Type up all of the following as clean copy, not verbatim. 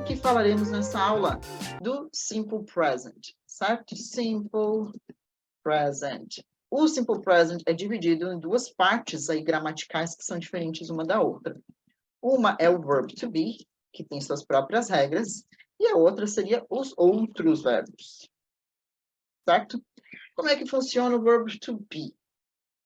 que falaremos nessa aula? Do simple present, certo? Simple present. O simple present é dividido em duas partes aí gramaticais que são diferentes uma da outra. Uma é o verb to be, que tem suas próprias regras, e a outra seria os outros verbos. Certo? Como é que funciona o verb to be?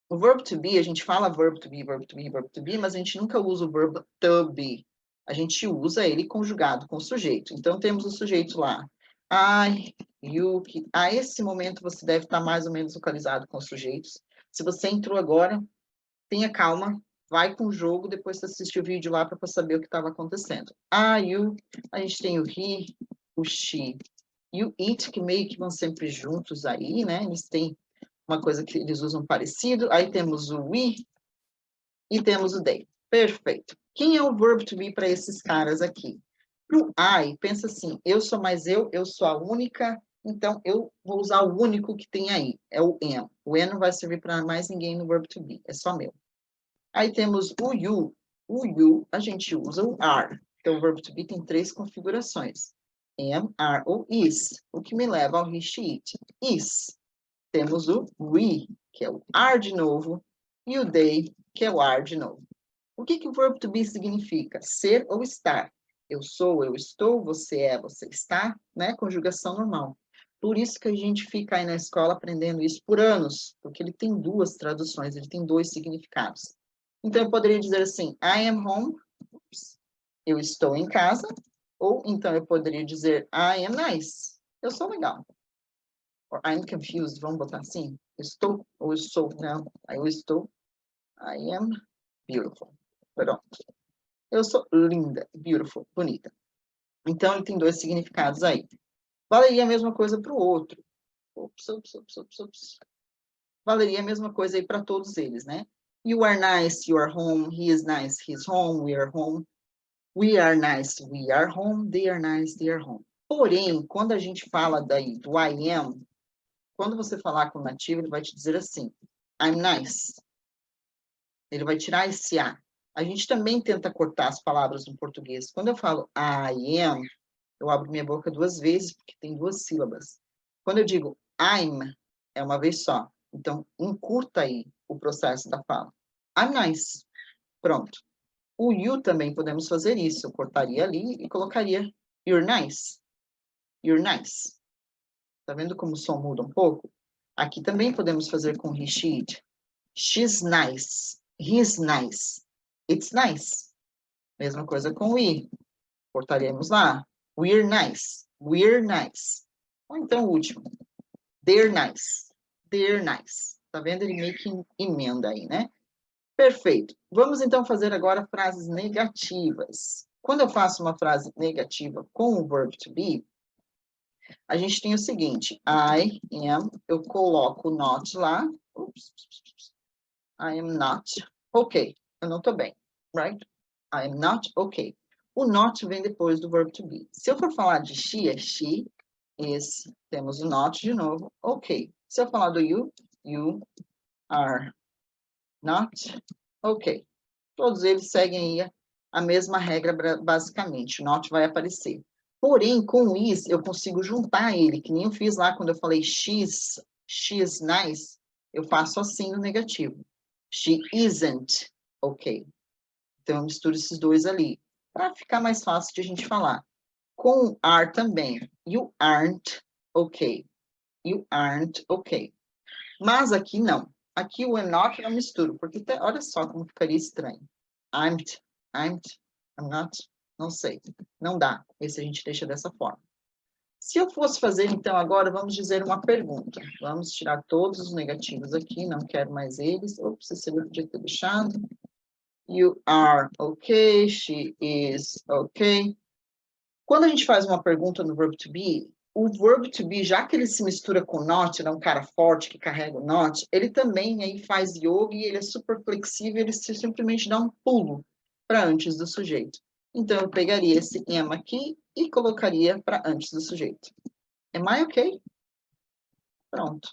O verb to be, a gente fala verb to be, verb to be, verb to be, mas a gente nunca usa o verbo to be. A gente usa ele conjugado com o sujeito. Então, temos o sujeito lá. I, you, que... A esse momento, você deve estar mais ou menos localizado com os sujeitos. Se você entrou agora, tenha calma, vai com o jogo, depois você assiste o vídeo lá para saber o que estava acontecendo. You, a gente tem o he, o she e o it, que meio que vão sempre juntos aí, né? Eles têm uma coisa que eles usam parecido. Aí temos o we e temos o they. Perfeito. Quem é o verb to be para esses caras aqui? Pro I, pensa assim, eu sou mais eu sou a única, então eu vou usar o único que tem aí, é o am. O am não vai servir para mais ninguém no verb to be, é só meu. Aí temos o you. O you, a gente usa o are. Então, o verb to be tem três configurações. Am, are ou is, o que me leva ao he, she, it. Is. Temos o we, que é o are de novo, e o they, que é o are de novo. O que o verb to be significa? Ser ou estar. Eu sou, eu estou, você é, você está, né? Conjugação normal. Por isso que a gente fica aí na escola aprendendo isso por anos, porque ele tem duas traduções, ele tem dois significados. Então, eu poderia dizer assim, I am home, eu estou em casa, ou então eu poderia dizer, I am nice, eu sou legal. Or I'm confused, vamos botar assim, estou ou eu sou, não, eu estou, I am beautiful. Pronto. Eu sou linda, beautiful, bonita. Então, ele tem dois significados aí. Valeria a mesma coisa para o outro. Ops. Valeria a mesma coisa aí para todos eles, né? You are nice, you are home. He is nice, he's home, we are home. We are nice, we are home. They are nice, they are home. Porém, quando a gente fala daí do I am, quando você falar com o nativo, ele vai te dizer assim, I'm nice. Ele vai tirar esse A. A gente também tenta cortar as palavras no português. Quando eu falo I am, eu abro minha boca duas vezes, porque tem duas sílabas. Quando eu digo I'm, é uma vez só. Então, encurta aí o processo da fala. I'm nice. Pronto. O you também podemos fazer isso. Eu cortaria ali e colocaria you're nice. You're nice. Tá vendo como o som muda um pouco? Aqui também podemos fazer com he, she, it. She's nice. He's nice. It's nice. Mesma coisa com we. Cortaremos lá. We're nice. We're nice. Ou então o último. They're nice. They're nice. Tá vendo? Ele meio que emenda aí, né? Perfeito. Vamos então fazer agora frases negativas. Quando eu faço uma frase negativa com o verb to be, a gente tem o seguinte. I am, eu coloco o not lá. Ups. I am not okay. Eu não tô bem, right? I am not okay. O not vem depois do verb to be. Se eu for falar de she, é she is, temos o not de novo, ok. Se eu falar do you are not ok. Todos eles seguem aí a mesma regra, basicamente. O not vai aparecer. Porém, com o is, eu consigo juntar ele, que nem eu fiz lá quando eu falei she's nice, eu faço assim no negativo. She isn't okay. Então, eu misturo esses dois ali, para ficar mais fácil de a gente falar. Com are também. You aren't okay. You aren't okay. Mas aqui não. Aqui o am not eu misturo, porque olha só como ficaria estranho. I'm not, não sei. Não dá. Esse a gente deixa dessa forma. Se eu fosse fazer, então, agora, vamos dizer uma pergunta. Vamos tirar todos os negativos aqui, não quero mais eles. Ops, esse eu podia ter deixado. You are okay, she is okay. Quando a gente faz uma pergunta no verb to be, o verb to be, já que ele se mistura com not, ele é um cara forte que carrega o not, ele também aí faz yoga e ele é super flexível, ele simplesmente dá um pulo para antes do sujeito. Então, eu pegaria esse am aqui e colocaria para antes do sujeito. Am I okay? Pronto.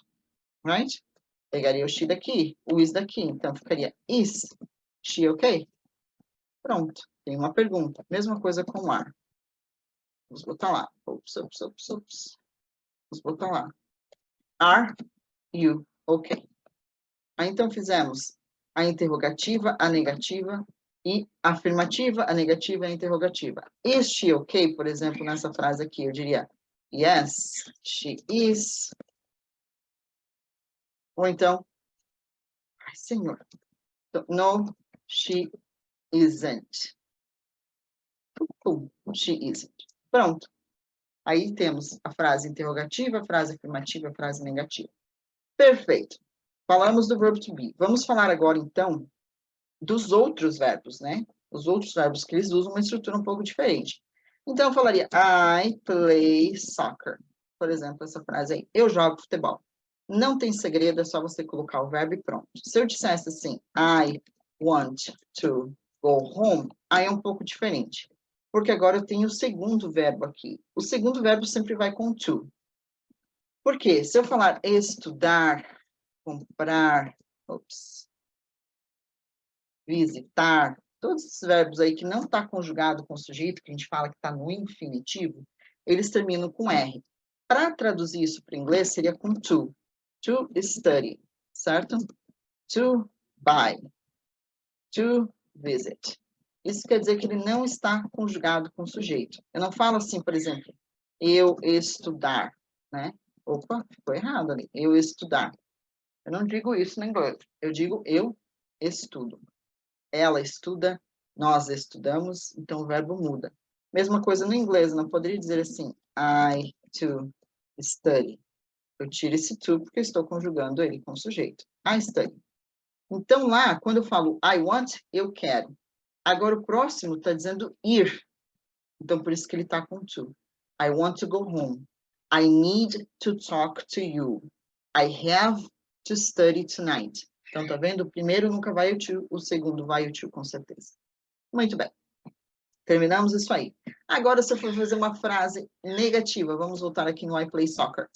Right? Pegaria o she daqui, o is daqui. Então, ficaria is she okay? Pronto. Tem uma pergunta. Mesma coisa com are. Vamos botar lá. Ops. Vamos botar lá. Are you okay? Aí, então, fizemos a interrogativa, a negativa e a afirmativa, a negativa e a interrogativa. Is she okay? Por exemplo, nessa frase aqui, eu diria yes, she is. Ou então, ai, senhor, no, she isn't. She isn't. Pronto. Aí temos a frase interrogativa, a frase afirmativa, a frase negativa. Perfeito. Falamos do verbo to be. Vamos falar agora, então, dos outros verbos, né? Os outros verbos que eles usam uma estrutura um pouco diferente. Então, eu falaria, I play soccer. Por exemplo, essa frase aí, eu jogo futebol. Não tem segredo, é só você colocar o verbo e pronto. Se eu dissesse assim, I want to go home, aí é um pouco diferente. Porque agora eu tenho o segundo verbo aqui. O segundo verbo sempre vai com to. Por quê? Se eu falar estudar, comprar, visitar, todos esses verbos aí que não está conjugado com o sujeito, que a gente fala que está no infinitivo, eles terminam com R. Para traduzir isso para o inglês, seria com to. To study, certo? To buy. To visit. Isso quer dizer que ele não está conjugado com o sujeito. Eu não falo assim, por exemplo, eu estudar, né? Opa, ficou errado ali. Eu estudar. Eu não digo isso no inglês. Eu digo eu estudo. Ela estuda, nós estudamos, então o verbo muda. Mesma coisa no inglês, não poderia dizer assim, I to study. Eu tiro esse to porque eu estou conjugando ele com o sujeito. I study. Então lá, quando eu falo I want, eu quero. Agora o próximo está dizendo ir. Então por isso que ele está com to. I want to go home. I need to talk to you. I have to study tonight. Então, tá vendo? O primeiro nunca vai o to, o segundo vai o to, com certeza. Muito bem. Terminamos isso aí. Agora, se eu for fazer uma frase negativa, vamos voltar aqui no I play soccer.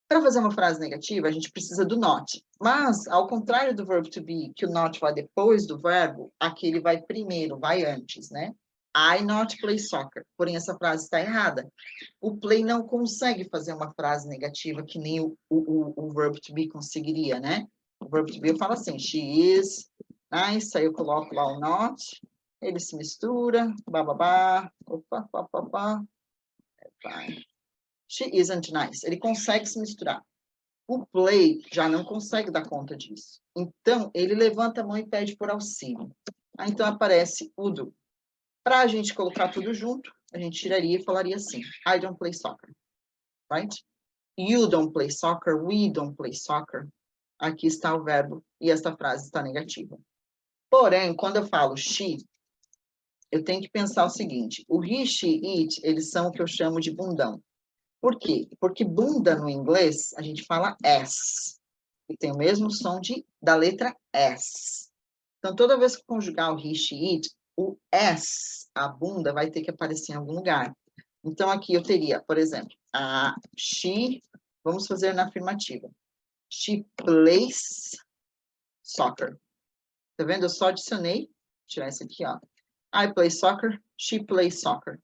Para fazer uma frase negativa, a gente precisa do not. Mas, ao contrário do verbo to be, que o not vai depois do verbo, aqui ele vai primeiro, vai antes, né? I not play soccer. Porém, essa frase está errada. O play não consegue fazer uma frase negativa que nem o verbo to be conseguiria, né? O verbo to be eu falo assim, she is nice, aí eu coloco lá o not, ele se mistura, bababá, opa, papapá, vai. She isn't nice. Ele consegue se misturar. O play já não consegue dar conta disso. Então, ele levanta a mão e pede por auxílio. Aí, então, aparece o do. Para a gente colocar tudo junto, a gente tiraria e falaria assim, I don't play soccer. Right? You don't play soccer, we don't play soccer. Aqui está o verbo e esta frase está negativa. Porém, quando eu falo she, eu tenho que pensar o seguinte, o he, she, it, eles são o que eu chamo de bundão. Por quê? Porque bunda no inglês, a gente fala S. E tem o mesmo som da letra S. Então, toda vez que conjugar o he, she, it, o S, a bunda, vai ter que aparecer em algum lugar. Então, aqui eu teria, por exemplo, a she, vamos fazer na afirmativa. She plays soccer. Tá vendo? Eu só adicionei, vou tirar esse aqui, ó. I play soccer, she plays soccer.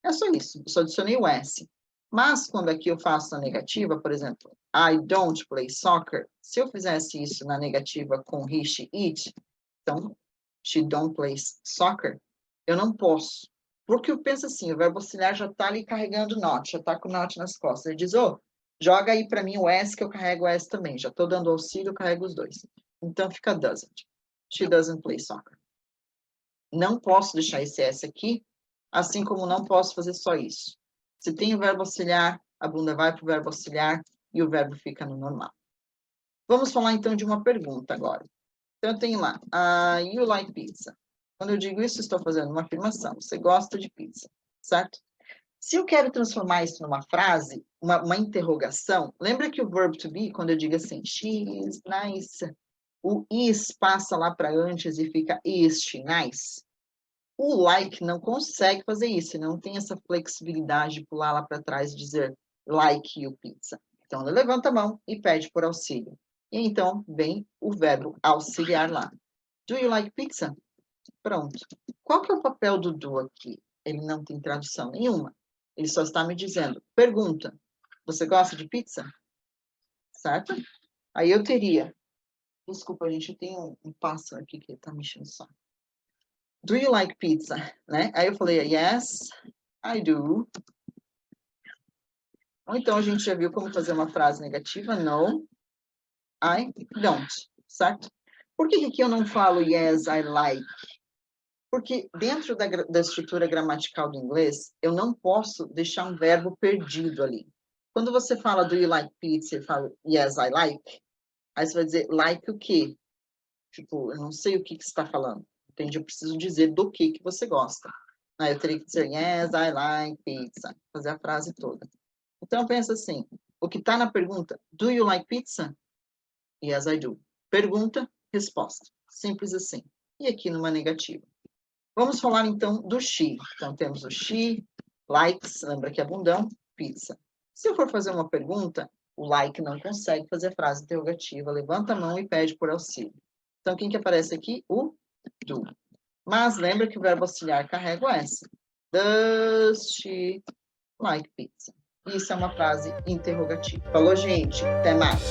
É só isso, eu só adicionei o S. Mas, quando aqui eu faço a negativa, por exemplo, I don't play soccer, se eu fizesse isso na negativa com he, she, it, então, she don't play soccer, eu não posso. Porque eu penso assim, o verbo auxiliar já está ali carregando not, já está com not nas costas. Ele diz, joga aí para mim o S, que eu carrego o S também. Já estou dando auxílio, eu carrego os dois. Então, fica doesn't. She doesn't play soccer. Não posso deixar esse S aqui, assim como não posso fazer só isso. Se tem o verbo auxiliar, a bunda vai para o verbo auxiliar e o verbo fica no normal. Vamos falar, então, de uma pergunta agora. Então, eu tenho lá, you like pizza? Quando eu digo isso, estou fazendo uma afirmação. Você gosta de pizza, certo? Se eu quero transformar isso numa frase, uma interrogação, lembra que o verbo to be, quando eu digo assim, she is nice, o is passa lá para antes e fica is she nice? O like não consegue fazer isso, não tem essa flexibilidade de pular lá para trás e dizer like you pizza. Então, ele levanta a mão e pede por auxílio. E então, vem o verbo auxiliar lá. Do you like pizza? Pronto. Qual que é o papel do do aqui? Ele não tem tradução nenhuma. Ele só está me dizendo, pergunta, você gosta de pizza? Certo? Aí eu teria, desculpa, gente, eu tenho um pássaro aqui que tá me enchendo o saco. Do you like pizza? Né? Aí eu falei, yes, I do. Ou então a gente já viu como fazer uma frase negativa, no, I don't, certo? Por que aqui eu não falo yes, I like? Porque dentro da estrutura gramatical do inglês, eu não posso deixar um verbo perdido ali. Quando você fala do you like pizza, eu falo yes, I like. Aí você vai dizer like o quê? Tipo, eu não sei o que você está falando. Entende? Eu preciso dizer do que você gosta. Aí eu teria que dizer yes, I like pizza. Fazer a frase toda. Então pensa assim, o que está na pergunta, do you like pizza? Yes, I do. Pergunta, resposta. Simples assim. E aqui numa negativa. Vamos falar então do she. Então temos o she, likes, lembra que é bundão, pizza. Se eu for fazer uma pergunta, o like não consegue fazer frase interrogativa, levanta a mão e pede por auxílio. Então quem que aparece aqui? O do. Mas lembra que o verbo auxiliar carrega o S. Does she like pizza? Isso é uma frase interrogativa. Falou, gente? Até mais.